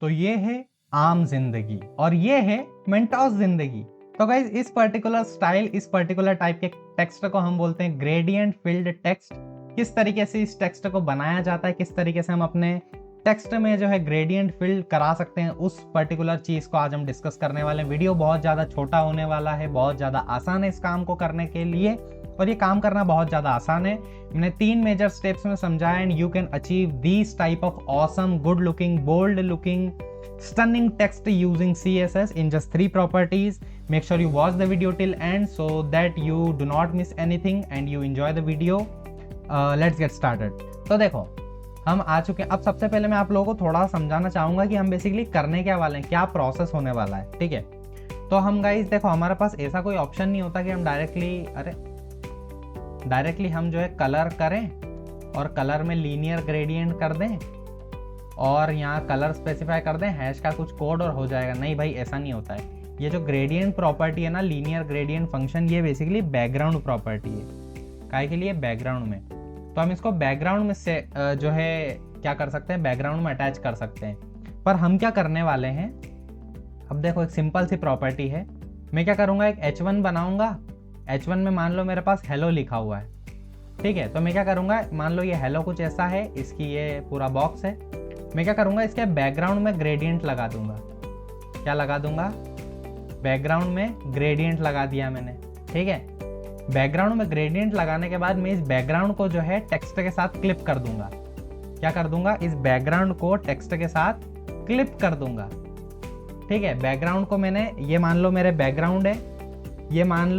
तो ये है आम जिंदगी और ये है मेंटोस जिंदगी। तो गाइज इस पर्टिकुलर स्टाइल, इस पर्टिकुलर टाइप के टेक्स्ट को हम बोलते हैं ग्रेडियंट फिल्ड टेक्स्ट। किस तरीके से इस टेक्स्ट को बनाया जाता है, किस तरीके से हम अपने टेक्स्ट में जो है ग्रेडियंट फिल्ड करा सकते हैं, उस पर्टिकुलर चीज को आज हम डिस्कस करने वाले हैं। वीडियो बहुत ज्यादा छोटा होने वाला है, बहुत ज्यादा आसान है इस काम को करने के लिए, और ये काम करना बहुत ज्यादा आसान है। मैंने 3 मेजर स्टेप्स में समझाया and you can achieve these type of awesome, good looking, bold looking, stunning text using CSS in just 3 properties. Make sure you watch the video till end so that you do not miss anything and you enjoy the video. Let's get started. तो देखो हम आ चुके हैं। अब सबसे पहले मैं आप लोगों को थोड़ा समझाना चाहूंगा कि हम बेसिकली करने क्या वाले हैं, क्या प्रोसेस होने वाला है। ठीक है, तो हम गाइस देखो हमारे पास ऐसा कोई ऑप्शन नहीं होता कि हम डायरेक्टली हम जो है कलर करें और कलर में लीनियर ग्रेडियंट कर दें और यहाँ कलर स्पेसिफाई कर दें, हैश का कुछ कोड और हो जाएगा। नहीं भाई, ऐसा नहीं होता है। ये जो ग्रेडियंट प्रॉपर्टी है ना, लीनियर ग्रेडियंट फंक्शन, ये बेसिकली बैकग्राउंड प्रॉपर्टी है। काहे के लिए? बैकग्राउंड में। तो हम इसको बैकग्राउंड में से जो है क्या कर सकते हैं, बैकग्राउंड में अटैच कर सकते हैं। पर हम क्या करने वाले हैं, अब देखो एक सिंपल सी प्रॉपर्टी है। मैं क्या करूँगा, एक H1 बनाऊंगा। H1 में मान लो मेरे पास हेलो लिखा हुआ है। ठीक है, तो मैं क्या करूँगा, मान लो ये हेलो कुछ ऐसा है, इसकी ये पूरा बॉक्स है। मैं क्या करूंगा, इसके बैकग्राउंड में ग्रेडियंट लगा दूंगा। क्या लगा दूंगा? बैकग्राउंड में ग्रेडियंट लगा दिया मैंने। ठीक है, बैकग्राउंड में ग्रेडियंट लगाने के बाद मैं इस बैकग्राउंड को जो है टेक्स्ट के साथ क्लिप कर दूंगा। क्या कर दूंगा? इस बैकग्राउंड को टेक्स्ट के साथ क्लिप कर दूंगा। ठीक है, बैकग्राउंड को मैंने, ये मान लो मेरे बैकग्राउंड है, ये मान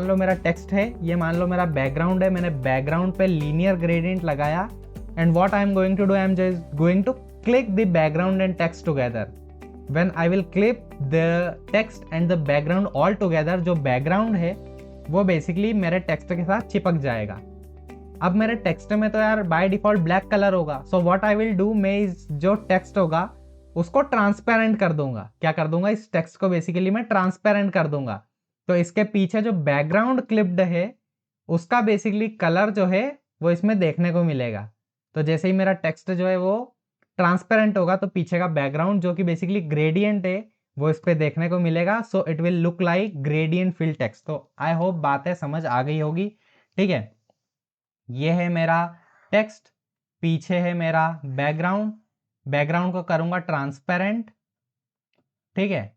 लो मेरा टेक्स्ट है, ये मान लो मेरा बैकग्राउंड है। मैंने बैकग्राउंड पे लीनियर ग्रेडियंट लगाया and what I am going to do, I am just going to click the background and text together. When I will clip the text and the background all together, जो background है वो basically मेरे text के साथ चिपक जाएगा। अब मेरे text में तो यार by default black color होगा, so what I will do, मैं इस जो text होगा उसको transparent कर दूंगा। क्या कर दूंगा? इस text को basically मैं transparent कर दूंगा। तो इसके पीछे जो background clipped है उसका basically color जो है वो इसमें देखने को मिलेगा। तो जैसे ही मेरा टेक्स्ट जो है वो ट्रांसपेरेंट होगा तो पीछे का बैकग्राउंड जो कि बेसिकली ग्रेडियंट है वो इस पे देखने को मिलेगा। So it will look like gradient fill text. तो आई होप बातें समझ आ गई होगी। ठीक है, ये है मेरा टेक्स्ट, पीछे है मेरा बैकग्राउंड। बैकग्राउंड को करूंगा ट्रांसपेरेंट। ठीक है,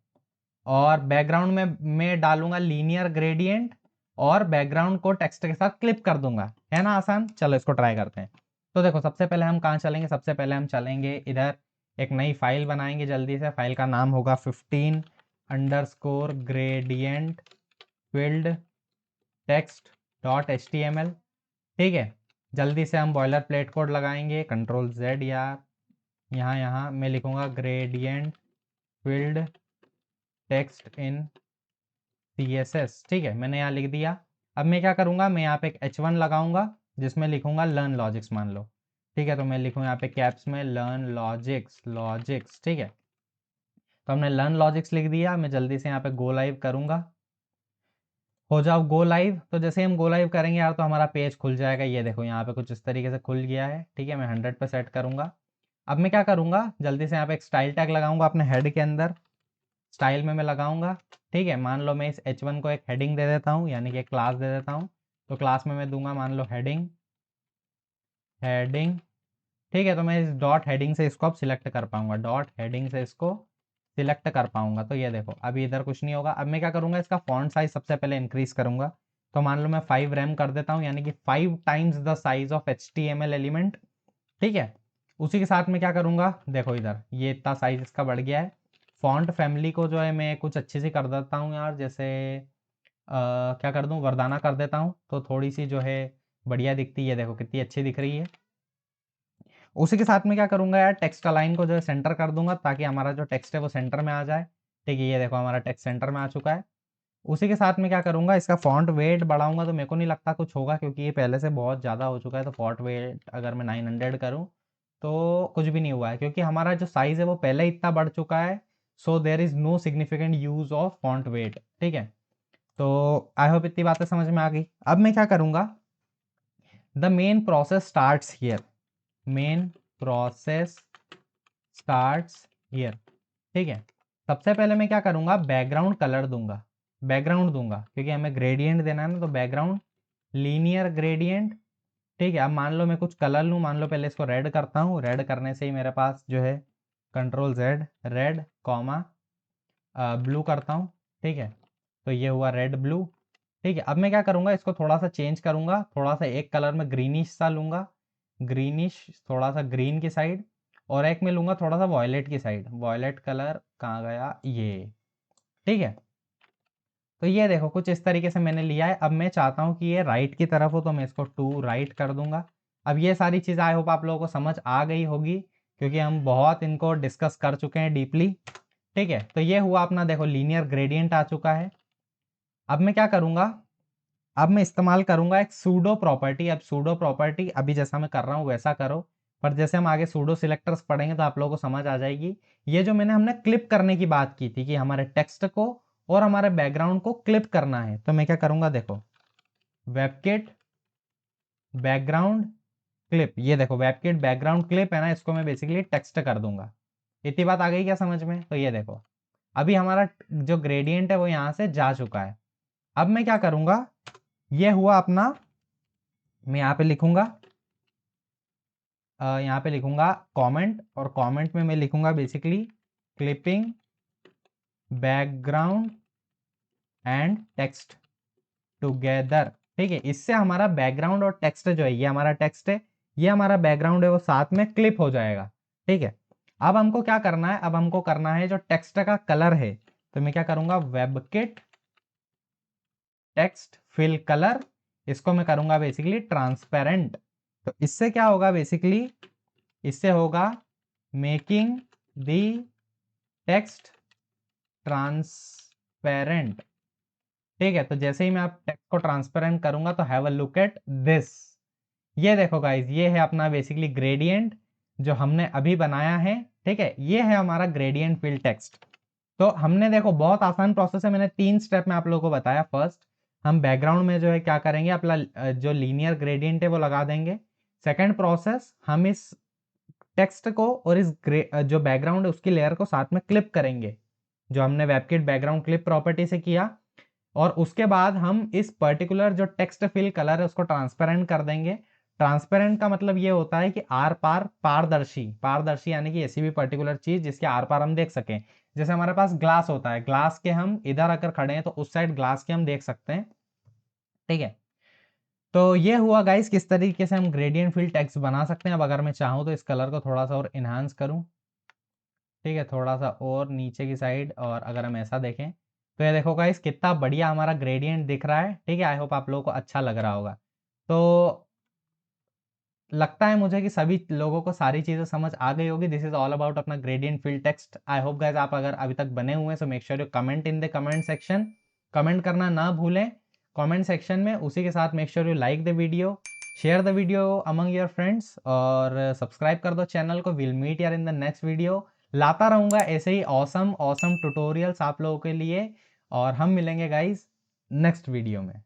और बैकग्राउंड में मैं डालूंगा लीनियर ग्रेडियंट और बैकग्राउंड को टेक्स्ट के साथ क्लिप कर दूंगा। है ना आसान? चलो इसको ट्राई करते हैं। तो देखो सबसे पहले हम कहाँ चलेंगे, सबसे पहले हम चलेंगे इधर, एक नई फाइल बनाएंगे जल्दी से। फाइल का नाम होगा 15_gradient filled text.html। ठीक है, जल्दी से हम बॉयलर प्लेट कोड लगाएंगे, Ctrl+Z यार। यहाँ मैं लिखूंगा gradient filled text in CSS। ठीक है, मैंने यहाँ लिख दिया। अब मैं क्या करूँगा, मैं यहाँ पे एक H1 लगाऊंगा जिसमें लिखूंगा लर्न लॉजिक्स मान लो। ठीक है, तो मैं लिखूँ यहाँ पे कैप्स में लर्न लॉजिक्स। ठीक है, तो हमने लर्न लॉजिक्स लिख दिया। मैं जल्दी से यहाँ पे गो लाइव करूँगा। हो जाओ गो लाइव। तो जैसे हम गो लाइव करेंगे यार तो हमारा पेज खुल जाएगा। ये देखो यहाँ पे कुछ इस तरीके से खुल गया है। ठीक है, मैं 100 पे सेट करूँगा। अब मैं क्या करूँगा, जल्दी से यहाँ पे एक स्टाइल टैग लगाऊंगा अपने हेड के अंदर। स्टाइल में मैं लगाऊंगा। ठीक है, मान लो मैं इस H1 को एक हेडिंग दे देता हूँ, यानी कि एक क्लास दे देता हूँ। तो क्लास में मैं दूंगा मान लो हेडिंग। ठीक है, तो मैं इस डॉट हेडिंग से इसको अब सिलेक्ट कर पाऊंगा, डॉट हेडिंग से इसको सिलेक्ट कर पाऊंगा। तो ये देखो अभी इधर कुछ नहीं होगा। अब मैं क्या करूंगा, इसका फॉन्ट साइज सबसे पहले इंक्रीज करूंगा। तो मान लो मैं 5 रैम कर देता हूँ, यानी कि 5 times the size of HTML element. ठीक है, उसी के साथ में क्या करूंगा, देखो इधर ये इतना साइज इसका बढ़ गया है। फॉन्ट फैमिली को जो है मैं कुछ अच्छी सी कर देता हूँ यार, जैसे क्या कर दूँ, वर्दाना कर देता हूँ तो थोड़ी सी जो है बढ़िया दिखती है। देखो कितनी अच्छी दिख रही है। उसी के साथ में क्या करूंगा यार, टेक्स्ट अलाइन को जो है सेंटर कर दूंगा ताकि हमारा जो टेक्स्ट है वो सेंटर में आ जाए। ठीक है, ये देखो हमारा टेक्स्ट सेंटर में आ चुका है। उसी के साथ में क्या करूंगा, इसका फॉन्ट वेट बढ़ाऊंगा। तो मेरे को नहीं लगता कुछ होगा क्योंकि ये पहले से बहुत ज़्यादा हो चुका है। तो फॉन्ट वेट अगर मैं 900 करूँ तो कुछ भी नहीं हुआ है क्योंकि हमारा जो साइज़ है वो पहले इतना बढ़ चुका है। So there is no significant use of font weight. ठीक है, तो आई होप इतनी बातें समझ में आ गई। अब मैं क्या करूँगा, the main process starts here. Main process starts here. ठीक है, सबसे पहले मैं क्या करूंगा, बैकग्राउंड कलर दूंगा, बैकग्राउंड दूंगा क्योंकि हमें ग्रेडियंट देना है ना, तो बैकग्राउंड लीनियर ग्रेडियंट। ठीक है, अब मान लो मैं कुछ कलर लूँ, मान लो पहले इसको रेड करता हूँ, रेड करने से ही मेरे पास जो है control Z red comma blue करता हूँ। ठीक है, तो ये हुआ रेड ब्लू। ठीक है, अब मैं क्या करूँगा, इसको थोड़ा सा चेंज करूँगा, थोड़ा सा एक कलर में ग्रीनिश सा लूँगा, ग्रीनिश थोड़ा सा ग्रीन की साइड, और एक में लूँगा थोड़ा सा वॉयलेट की साइड, वॉयलेट कलर कहाँ गया ये। ठीक है, तो ये देखो कुछ इस तरीके से मैंने लिया है। अब मैं चाहता हूँ कि ये राइट की तरफ हो, तो मैं इसको टू राइट कर दूंगा। अब ये सारी चीज़ आई होप आप लोगों को समझ आ गई होगी, क्योंकि हम बहुत इनको डिस्कस कर चुके हैं डीपली। ठीक है, तो ये हुआ अपना देखो लीनियर ग्रेडियंट आ चुका है। अब मैं क्या करूँगा, अब मैं इस्तेमाल करूँगा एक सूडो प्रॉपर्टी। अब सूडो प्रॉपर्टी अभी जैसा मैं कर रहा हूँ वैसा करो, पर जैसे हम आगे सूडो सिलेक्टर्स पढ़ेंगे तो आप लोगों को समझ आ जाएगी। ये जो हमने क्लिप करने की बात की थी कि हमारे टेक्स्ट को और हमारे बैकग्राउंड को क्लिप करना है, तो मैं क्या करूँगा, देखो वेबकिट बैकग्राउंड क्लिप, ये देखो वेबकिट बैकग्राउंड क्लिप है ना, इसको मैं बेसिकली टेक्स्ट कर दूंगा। इतनी बात आ गई क्या समझ में? तो ये देखो अभी हमारा जो ग्रेडियंट है वो यहाँ से जा चुका है। अब मैं क्या करूँगा, ये हुआ अपना, मैं यहाँ पे लिखूंगा, यहाँ पे लिखूंगा कमेंट, और कमेंट में मैं लिखूंगा basically clipping background and text together. ठीक है, इससे हमारा बैकग्राउंड और टेक्स्ट जो है, ये हमारा टेक्स्ट है, ये हमारा बैकग्राउंड है, वो साथ में क्लिप हो जाएगा। ठीक है, अब हमको क्या करना है, अब हमको करना है जो टेक्स्ट का कलर है, तो मैं क्या करूंगा, वेबकिट टेक्स्ट फिल कलर, इसको मैं करूंगा बेसिकली ट्रांसपेरेंट। तो इससे क्या होगा बेसिकली, इससे होगा मेकिंग द टेक्स्ट ट्रांसपेरेंट। ठीक है, तो जैसे ही मैं आप टेक्स्ट को ट्रांसपेरेंट करूंगा तो have a look at this. ये देखो गाइस, ये है अपना बेसिकली ग्रेडियंट जो हमने अभी बनाया है। ठीक है, ये है हमारा ग्रेडियंट फिल टेक्स्ट। तो हमने देखो बहुत आसान प्रोसेस है, मैंने 3 स्टेप में आप लोगों को बताया। फर्स्ट, हम बैकग्राउंड में जो है क्या करेंगे, अपना जो लीनियर ग्रेडियंट है वो लगा देंगे। सेकंड प्रोसेस, हम इस टेक्स्ट को और इस जो बैकग्राउंड है उसकी लेयर को साथ में क्लिप करेंगे, जो हमने वेबकिट बैकग्राउंड क्लिप प्रॉपर्टी से किया। और उसके बाद हम इस पर्टिकुलर जो टेक्स्ट फिल कलर है उसको ट्रांसपेरेंट कर देंगे। ट्रांसपेरेंट का मतलब ये होता है कि आर पार पारदर्शी, पारदर्शी यानी कि ऐसी भी पर्टिकुलर चीज जिसके आर पार हम देख सकें। जैसे हमारे पास ग्लास होता है, ग्लास के हम इधर अगर खड़े हैं तो उस साइड ग्लास के हम देख सकते हैं। ठीक है, तो ये हुआ गाइस किस तरीके से हम ग्रेडियंट फिल टेक्स्ट बना सकते हैं। अब अगर मैं चाहूँ तो इस कलर को थोड़ा सा और इन्हांस करूँ, ठीक है, थोड़ा सा और नीचे की साइड, और अगर हम ऐसा देखें तो ये देखो गाइस कितना बढ़िया हमारा ग्रेडियंट दिख रहा है। ठीक है, आई होप आप लोगों को अच्छा लग रहा होगा। तो लगता है मुझे कि सभी लोगों को सारी चीज़ें समझ आ गई होगी। दिस इज ऑल अबाउट अपना gradient fill text. I hope guys आप अगर अभी तक बने हुए हैं so make sure you comment in the comment section, comment करना ना भूलें कमेंट सेक्शन में। उसी के साथ make sure you like the video, share the video among your friends, और सब्सक्राइब कर दो चैनल को। विल मीट यार इन द नेक्स्ट वीडियो। लाता रहूंगा ऐसे ही ऑसम ऑसम ट्यूटोरियल्स आप लोगों के लिए, और हम मिलेंगे गाइस नेक्स्ट वीडियो में।